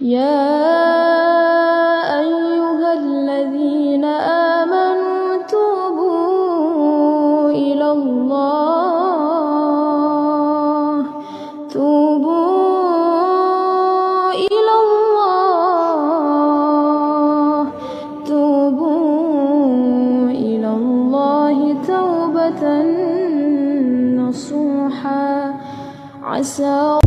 يا أيها الذين آمنوا توبوا إلى الله توبوا إلى الله توبة نصوحا عسى